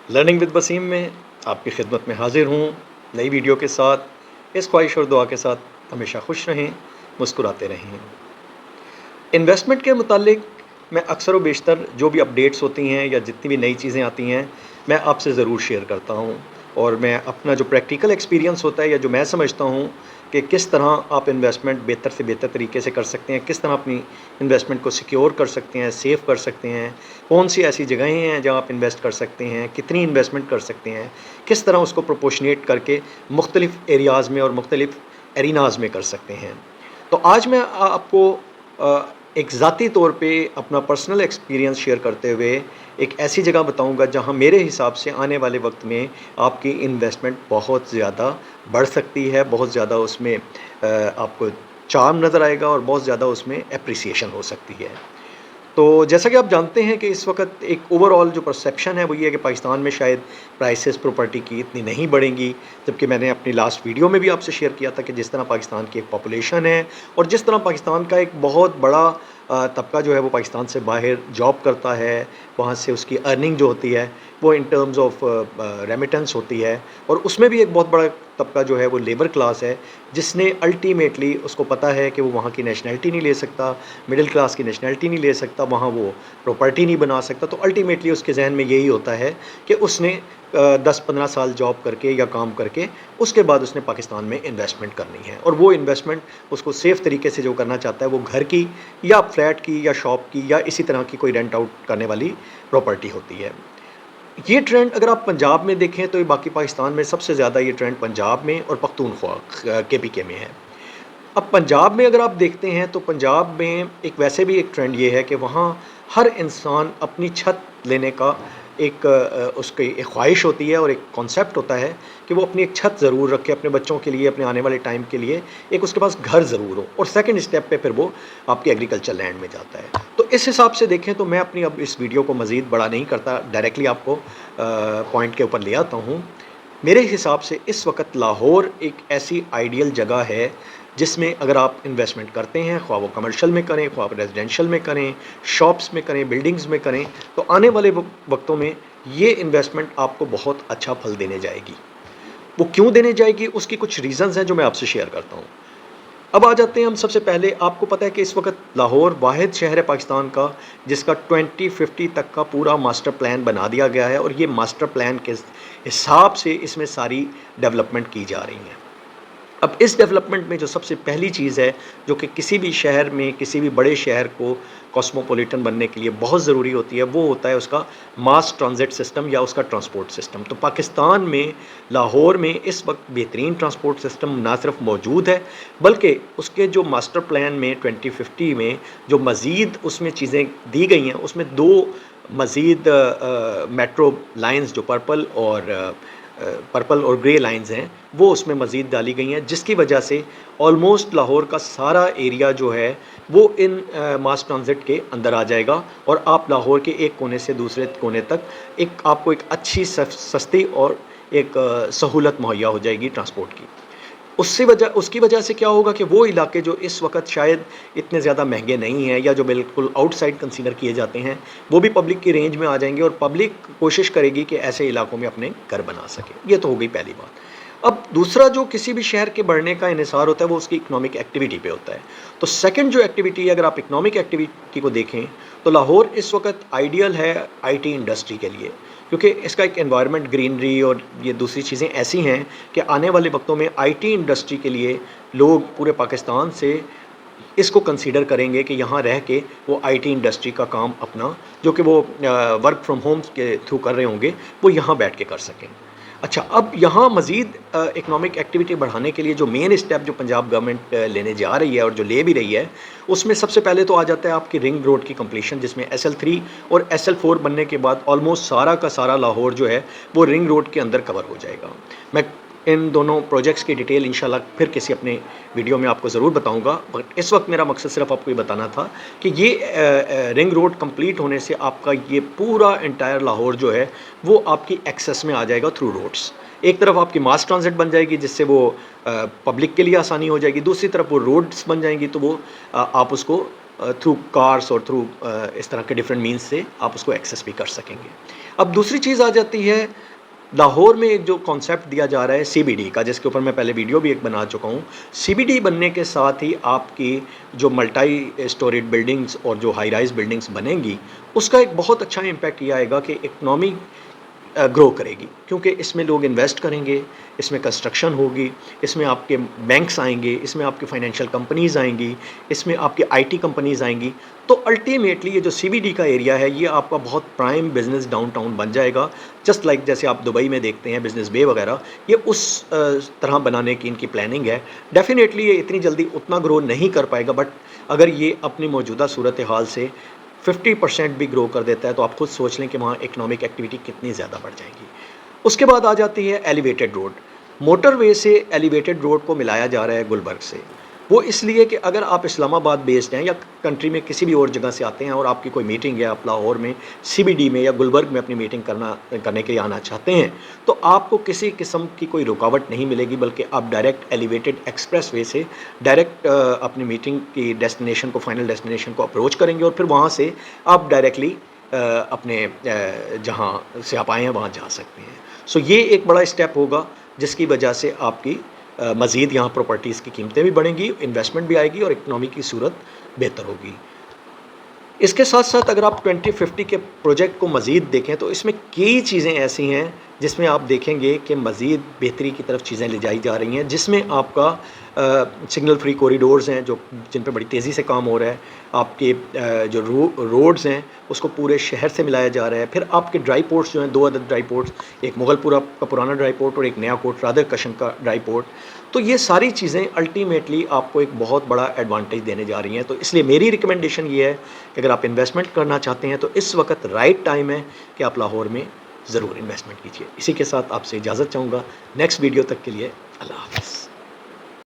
Learning with Wasim में आपकी खिदमत में हाजिर हूँ नई वीडियो के साथ। इस ख्वाहिश और दुआ के साथ हमेशा खुश रहें, मुस्कुराते रहें। इन्वेस्टमेंट के मुतालिक मैं अक्सर व बेशतर जो भी अपडेट्स होती हैं या जितनी भी नई चीज़ें आती हैं, मैं आपसे ज़रूर शेयर करता हूँ। और मैं अपना जो प्रैक्टिकल एक्सपीरियंस होता है या जो मैं समझता हूँ कि किस तरह आप इन्वेस्टमेंट बेहतर से बेहतर तरीके से कर सकते हैं, किस तरह अपनी इन्वेस्टमेंट को सिक्योर कर सकते हैं, सेव कर सकते हैं, कौन सी ऐसी जगहें हैं जहाँ आप इन्वेस्ट कर सकते हैं, कितनी इन्वेस्टमेंट कर सकते हैं, किस तरह उसको प्रोपोर्शनेट करके मुख्तलिफ़ एरियाज़ में और मुख्तलिफ़ एरिनाज़ में कर सकते हैं। तो आज मैं आपको एक ज़ाती तौर पे अपना पर्सनल एक्सपीरियंस शेयर करते हुए एक ऐसी जगह बताऊंगा जहां मेरे हिसाब से आने वाले वक्त में आपकी इन्वेस्टमेंट बहुत ज़्यादा बढ़ सकती है, बहुत ज़्यादा उसमें आपको चार्म नज़र आएगा और बहुत ज़्यादा उसमें एप्रिसिएशन हो सकती है। तो जैसा कि आप जानते हैं कि इस वक्त एक ओवरऑल जो परसेप्शन है वो ये है कि पाकिस्तान में शायद प्राइसेस प्रॉपर्टी की इतनी नहीं बढ़ेंगी, जबकि मैंने अपनी लास्ट वीडियो में भी आपसे शेयर किया था कि जिस तरह पाकिस्तान की एक पॉपुलेशन है और जिस तरह पाकिस्तान का एक बहुत बड़ा तबका जो है वो पाकिस्तान से बाहर जॉब करता है, वहाँ से उसकी अर्निंग जो होती है वो इन टर्म्स ऑफ रेमिटेंस होती है, और उसमें भी एक बहुत बड़ा तबका जो है वो लेबर क्लास है, जिसने अल्टीमेटली उसको पता है कि वो वहाँ की नेशनैलिटी नहीं ले सकता, मिडिल क्लास की नेशनैलिटी नहीं ले सकता, वहाँ वो प्रॉपर्टी नहीं बना सकता। तो अल्टीमेटली उसके जहन में यही होता है कि उसने 10-15 साल जॉब करके या काम करके उसके बाद उसने पाकिस्तान में इन्वेस्टमेंट करनी है, और वो इन्वेस्टमेंट उसको सेफ़ तरीके से जो करना चाहता है वो घर की या फ्लैट की या शॉप की या इसी तरह की कोई रेंट आउट करने वाली प्रॉपर्टी होती है। ये ट्रेंड अगर आप पंजाब में देखें तो ये बाकी पाकिस्तान में सबसे ज़्यादा ये ट्रेंड पंजाब में और पख्तूनख्वा केपीके में है। अब पंजाब में अगर आप देखते हैं तो पंजाब में एक वैसे भी एक ट्रेंड ये है कि वहाँ हर इंसान अपनी छत लेने का एक उसकी एक ख्वाहिश होती है और एक कॉन्सेप्ट होता है कि वो अपनी एक छत ज़रूर रखे अपने बच्चों के लिए, अपने आने वाले टाइम के लिए एक उसके पास घर ज़रूर हो, और सेकंड स्टेप पे फिर वो आपकी एग्रीकल्चर लैंड में जाता है। तो इस हिसाब से देखें तो मैं अपनी अब इस वीडियो को मज़ीद बड़ा नहीं करता, डायरेक्टली आपको पॉइंट के ऊपर ले आता हूँ। मेरे हिसाब से इस वक्त लाहौर एक ऐसी आइडियल जगह है जिसमें अगर आप इन्वेस्टमेंट करते हैं, ख्वाह वो कमर्शियल में करें, ख्वाह रेजिडेंशियल में करें, शॉप्स में करें, बिल्डिंग्स में करें, तो आने वाले वक्तों में ये इन्वेस्टमेंट आपको बहुत अच्छा फल देने जाएगी। वो क्यों देने जाएगी, उसकी कुछ रीज़न्स हैं जो मैं आपसे शेयर करता हूँ। अब आ जाते हैं हम सबसे पहले, आपको पता है कि इस वक्त लाहौर वाहिद शहर है पाकिस्तान का जिसका 2050 तक का पूरा मास्टर प्लान बना दिया गया है, और ये मास्टर प्लान के हिसाब से इसमें सारी डेवलपमेंट की जा रही हैं। अब इस डेवलपमेंट में जो सबसे पहली चीज़ है जो कि किसी भी शहर में, किसी भी बड़े शहर को कॉस्मोपॉलिटन बनने के लिए बहुत ज़रूरी होती है, वो होता है उसका मास ट्रांजिट सिस्टम या उसका ट्रांसपोर्ट सिस्टम। तो पाकिस्तान में लाहौर में इस वक्त बेहतरीन ट्रांसपोर्ट सिस्टम ना सिर्फ मौजूद है, बल्कि उसके जो मास्टर प्लान में 2050 में जो मज़ीद उसमें चीज़ें दी गई हैं, उसमें 2 मज़ीद मेट्रो लाइंस जो पर्पल और ग्रे लाइंस हैं वो उसमें मज़ीद डाली गई हैं, जिसकी वजह से ऑलमोस्ट लाहौर का सारा एरिया जो है वो इन मास ट्रांजिट के अंदर आ जाएगा, और आप लाहौर के एक कोने से दूसरे कोने तक आपको एक अच्छी सस्ती और एक सहूलत मुहैया हो जाएगी ट्रांसपोर्ट की। उसकी वजह से क्या होगा कि वो इलाके जो इस वक्त शायद इतने ज़्यादा महंगे नहीं हैं या जो बिल्कुल आउटसाइड कंसीडर किए जाते हैं, वो भी पब्लिक की रेंज में आ जाएंगे, और पब्लिक कोशिश करेगी कि ऐसे इलाकों में अपने घर बना सके। ये तो हो गई पहली बात। अब दूसरा जो किसी भी शहर के बढ़ने का इन्हिसार होता है वो उसकी इकोनॉमिक एक्टिविटी पे होता है। तो सेकंड जो एक्टिविटी, अगर आप इकोनॉमिक एक्टिविटी को देखें तो लाहौर इस वक्त आइडियल है आईटी इंडस्ट्री के लिए, क्योंकि इसका एक एनवायरनमेंट, ग्रीनरी और ये दूसरी चीज़ें ऐसी हैं कि आने वाले वक्तों में आईटी इंडस्ट्री के लिए लोग पूरे पाकिस्तान से इसको कंसीडर करेंगे कि यहाँ रह के वो आईटी इंडस्ट्री का काम अपना, जो कि वो वर्क फ्रॉम होम के थ्रू कर रहे होंगे, वो यहाँ बैठ के कर सकें। अच्छा, अब यहाँ मज़ीद इकनॉमिक एक्टिविटी बढ़ाने के लिए जो मेन स्टेप जो पंजाब गवर्नमेंट लेने जा रही है और जो ले भी रही है, उसमें सबसे पहले तो आ जाता है आपकी रिंग रोड की कंप्लीशन, जिसमें SL3 और SL4 बनने के बाद ऑलमोस्ट सारा का सारा लाहौर जो है वो रिंग रोड के अंदर कवर हो जाएगा। मैं इन दोनों प्रोजेक्ट्स की डिटेल इंशाल्लाह फिर किसी अपने वीडियो में आपको ज़रूर बताऊंगा, बट इस वक्त मेरा मकसद सिर्फ आपको ये बताना था कि ये रिंग रोड कंप्लीट होने से आपका ये पूरा एंटायर लाहौर जो है वो आपकी एक्सेस में आ जाएगा थ्रू रोड्स। एक तरफ आपकी मास ट्रांजिट बन जाएगी जिससे वो पब्लिक के लिए आसानी हो जाएगी, दूसरी तरफ वो रोड्स बन जाएंगी तो वो आप उसको थ्रू कार्स और थ्रू इस तरह के डिफरेंट मीन्स से आप उसको एक्सेस भी कर सकेंगे। अब दूसरी चीज़ आ जाती है, लाहौर में एक जो कॉन्सेप्ट दिया जा रहा है सीबीडी का, जिसके ऊपर मैं पहले वीडियो भी एक बना चुका हूँ। सीबीडी बनने के साथ ही आपकी जो मल्टी स्टोरेड बिल्डिंग्स और जो हाई राइज़ बिल्डिंग्स बनेंगी, उसका एक बहुत अच्छा इम्पैक्ट ये आएगा कि इकनॉमी ग्रो करेगी, क्योंकि इसमें लोग इन्वेस्ट करेंगे, इसमें कंस्ट्रक्शन होगी, इसमें आपके बैंक्स आएंगे, इसमें आपकी फाइनेंशियल कंपनीज़ आएंगी, इसमें आपकी आईटी कंपनीज़ आएंगी। तो अल्टीमेटली ये जो सीबीडी का एरिया है, ये आपका बहुत प्राइम बिजनेस डाउनटाउन बन जाएगा। जस्ट लाइक जैसे आप दुबई में देखते हैं बिजनेस बे वगैरह, ये उस तरह बनाने की इनकी प्लानिंग है। डेफिनेटली ये इतनी जल्दी उतना ग्रो नहीं कर पाएगा, बट अगर ये अपनी मौजूदा सूरत हाल से 50% भी ग्रो कर देता है, तो आप खुद सोच लें कि वहाँ इकोनॉमिक एक्टिविटी कितनी ज़्यादा बढ़ जाएगी। उसके बाद आ जाती है एलिवेटेड रोड। मोटरवे से एलिवेटेड रोड को मिलाया जा रहा है गुलबर्ग से। वो इसलिए कि अगर आप इस्लामाबाद बेस्ड हैं या कंट्री में किसी भी और जगह से आते हैं और आपकी कोई मीटिंग है, आप लाहौर में सीबीडी में या गुलबर्ग में अपनी मीटिंग करने के लिए आना चाहते हैं, तो आपको किसी किस्म की कोई रुकावट नहीं मिलेगी, बल्कि आप डायरेक्ट एलिवेटेड एक्सप्रेस वे से डायरेक्ट अपनी मीटिंग की डेस्टिनेशन को, फाइनल डेस्टिनेशन को अप्रोच करेंगे और फिर वहाँ से आप डायरेक्टली अपने जहाँ से आप आए हैं वहाँ जा सकते हैं। सो ये एक बड़ा स्टेप होगा, जिसकी वजह से आपकी मज़ीद यहाँ प्रॉपर्टीज़ की कीमतें भी बढ़ेंगी, इन्वेस्टमेंट भी आएगी और इकनॉमी की सूरत बेहतर होगी। इसके साथ साथ अगर आप 2050 के प्रोजेक्ट को मज़ीद देखें, तो इसमें कई चीज़ें ऐसी हैं जिसमें आप देखेंगे कि मज़ीद बेहतरी की तरफ चीज़ें ले जाई जा रही हैं, जिसमें आपका सिग्नल फ्री कॉरिडोर्स हैं जो जिन पे बड़ी तेज़ी से काम हो रहा है। आपके जो रोड्स हैं उसको पूरे शहर से मिलाया जा रहा है। फिर आपके ड्राई पोर्ट्स जो हैं, 2 अदद ड्राई पोर्ट्स, एक मुगलपुरा का पुराना ड्राई पोर्ट और एक नया कोट रादर कशन का ड्राई पोर्ट। तो ये सारी चीज़ें अल्टीमेटली आपको एक बहुत बड़ा एडवांटेज देने जा रही हैं। तो इसलिए मेरी रिकमेंडेशन ये है कि अगर आप इन्वेस्टमेंट करना चाहते हैं तो इस वक्त राइट टाइम है कि आप लाहौर में ज़रूर इन्वेस्टमेंट कीजिए। इसी के साथ आपसे इजाज़त चाहूँगा। नेक्स्ट वीडियो तक के लिए